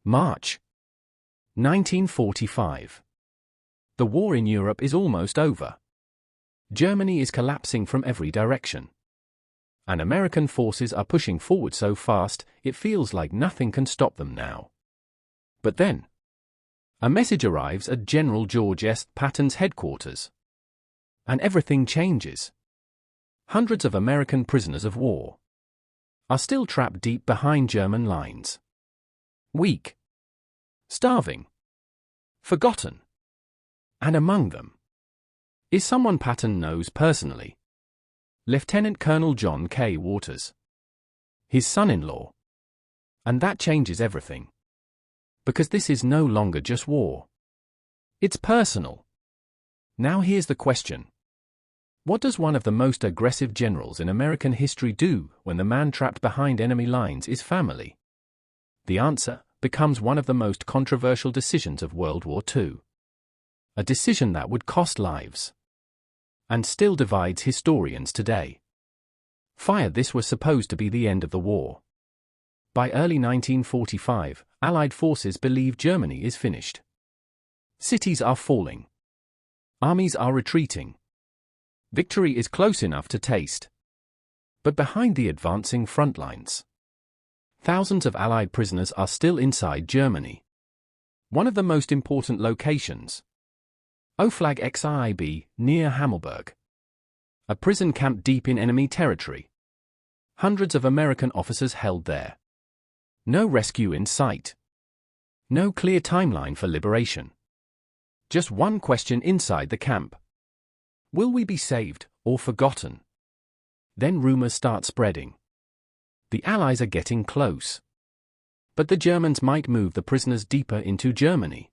March 1945. The war in Europe is almost over. Germany is collapsing from every direction. And American forces are pushing forward so fast, it feels like nothing can stop them now. But then, a message arrives at General George S. Patton's headquarters. And everything changes. Hundreds of American prisoners of war are still trapped deep behind German lines. Weak, starving, forgotten. And among them is someone Patton knows personally. Lieutenant Colonel John K. Waters, his son-in-law. And that changes everything. Because this is no longer just war. It's personal. Now here's the question. What does one of the most aggressive generals in American history do when the man trapped behind enemy lines is family? The answer becomes one of the most controversial decisions of World War II. A decision that would cost lives. And still divides historians today. This was supposed to be the end of the war. By early 1945, Allied forces believe Germany is finished. Cities are falling. Armies are retreating. Victory is close enough to taste. But behind the advancing front lines, thousands of Allied prisoners are still inside Germany. One of the most important locations, Oflag XIB, near Hammelburg. A prison camp deep in enemy territory. Hundreds of American officers held there. No rescue in sight. No clear timeline for liberation. Just one question inside the camp. Will we be saved or forgotten? Then rumors start spreading. The Allies are getting close. But the Germans might move the prisoners deeper into Germany.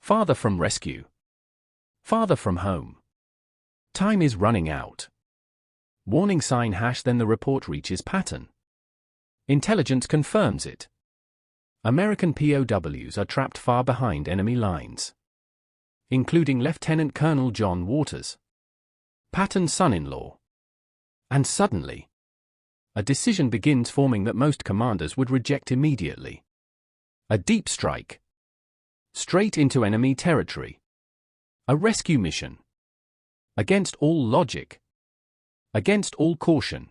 Farther from rescue. Farther from home. Time is running out. Warning sign # then the report reaches Patton. Intelligence confirms it. American POWs are trapped far behind enemy lines. Including Lieutenant Colonel John Waters, Patton's son-in-law. And suddenly, a decision begins forming that most commanders would reject immediately. A deep strike. Straight into enemy territory. A rescue mission. Against all logic. Against all caution.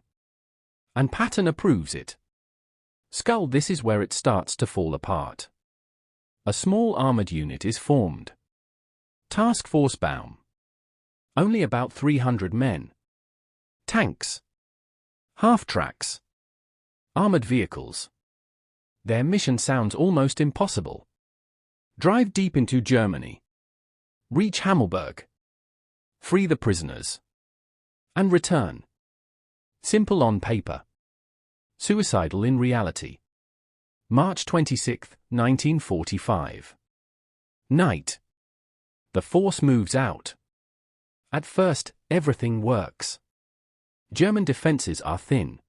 And Patton approves it. This is where it starts to fall apart. A small armored unit is formed. Task Force Baum. Only about 300 men. Tanks. Half-tracks. Armored vehicles. Their mission sounds almost impossible. Drive deep into Germany. Reach Hammelburg. Free the prisoners. And return. Simple on paper. Suicidal in reality. March 26, 1945. Night. The force moves out. At first, everything works. German defenses are thin.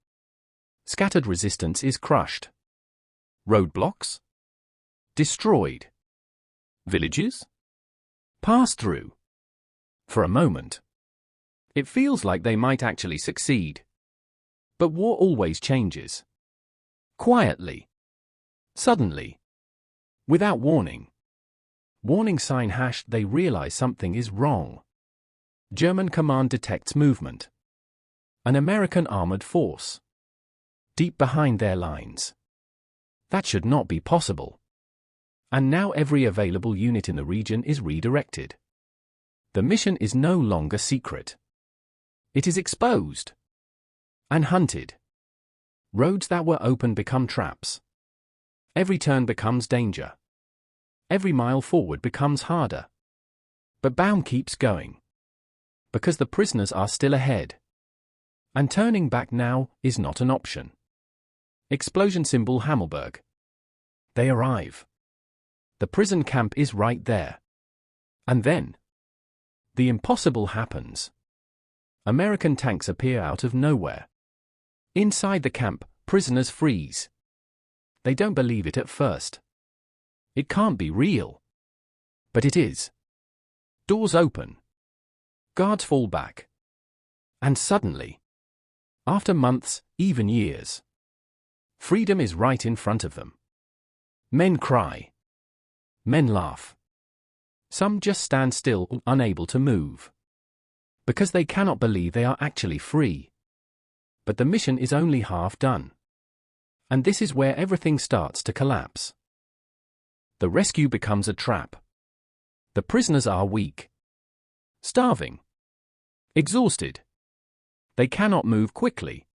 Scattered resistance is crushed. Roadblocks? Destroyed. Villages? Passed through. For a moment, it feels like they might actually succeed. But war always changes. Quietly. Suddenly. Without warning. Warning sign # they realize something is wrong. German command detects movement. An American armored force. Deep behind their lines. That should not be possible. And now every available unit in the region is redirected. The mission is no longer secret. It is exposed. And hunted. Roads that were open become traps. Every turn becomes danger. Every mile forward becomes harder. But Baum keeps going. Because the prisoners are still ahead. And turning back now is not an option. Explosion symbol Hammelburg. They arrive. The prison camp is right there. And then, the impossible happens. American tanks appear out of nowhere. Inside the camp, prisoners freeze. They don't believe it at first. It can't be real. But it is. Doors open. Guards fall back. And suddenly, after months, even years, freedom is right in front of them. Men cry. Men laugh. Some just stand still, unable to move. Because they cannot believe they are actually free. But the mission is only half done. And this is where everything starts to collapse. The rescue becomes a trap. The prisoners are weak. Starving. Exhausted. They cannot move quickly.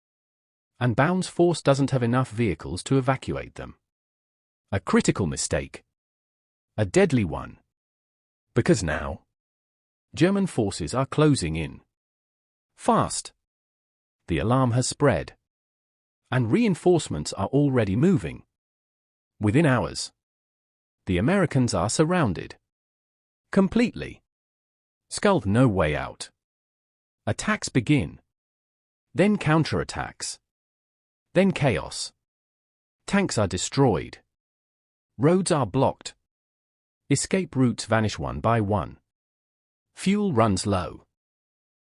And Baum's force doesn't have enough vehicles to evacuate them. A critical mistake. A deadly one. Because now, German forces are closing in. Fast. The alarm has spread. And reinforcements are already moving. Within hours, the Americans are surrounded. Completely. Sculled, no way out. Attacks begin. Then counterattacks. Then chaos. Tanks are destroyed. Roads are blocked. Escape routes vanish one by one. Fuel runs low.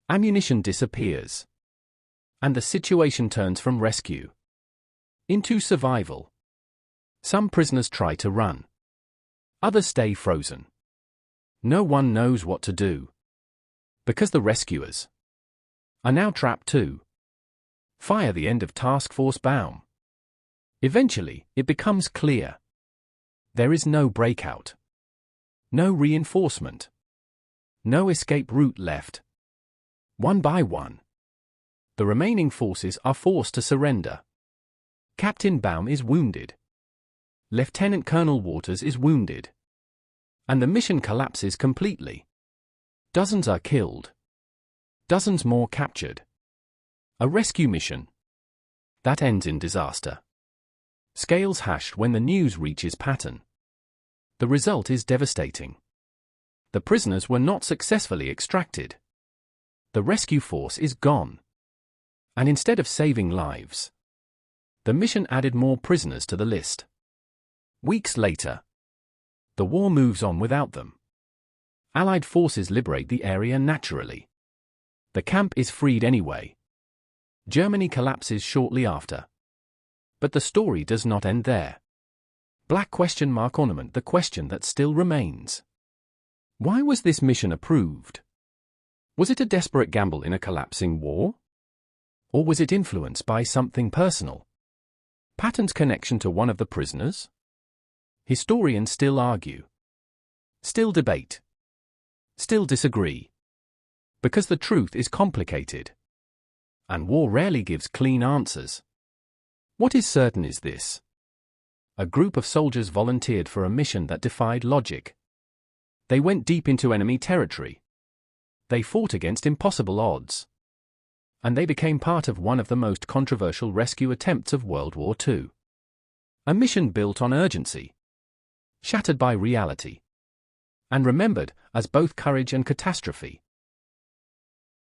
Ammunition disappears. And the situation turns from rescue into survival. Some prisoners try to run. Others stay frozen. No one knows what to do. Because the rescuers are now trapped too. Fire the end of Task Force Baum. Eventually, it becomes clear. There is no breakout. No reinforcement. No escape route left. One by one, the remaining forces are forced to surrender. Captain Baum is wounded. Lieutenant Colonel Waters is wounded. And the mission collapses completely. Dozens are killed. Dozens more captured. A rescue mission that ends in disaster. Scales hashed when the news reaches Patton. The result is devastating. The prisoners were not successfully extracted. The rescue force is gone. And instead of saving lives, the mission added more prisoners to the list. Weeks later, the war moves on without them. Allied forces liberate the area naturally. The camp is freed anyway. Germany collapses shortly after. But the story does not end there. Black question mark ornament the question that still remains. Why was this mission approved? Was it a desperate gamble in a collapsing war? Or was it influenced by something personal? Patton's connection to one of the prisoners? Historians still argue. Still debate. Still disagree. Because the truth is complicated. And war rarely gives clean answers. What is certain is this. A group of soldiers volunteered for a mission that defied logic. They went deep into enemy territory. They fought against impossible odds. And they became part of one of the most controversial rescue attempts of World War II. A mission built on urgency. Shattered by reality. And remembered as both courage and catastrophe.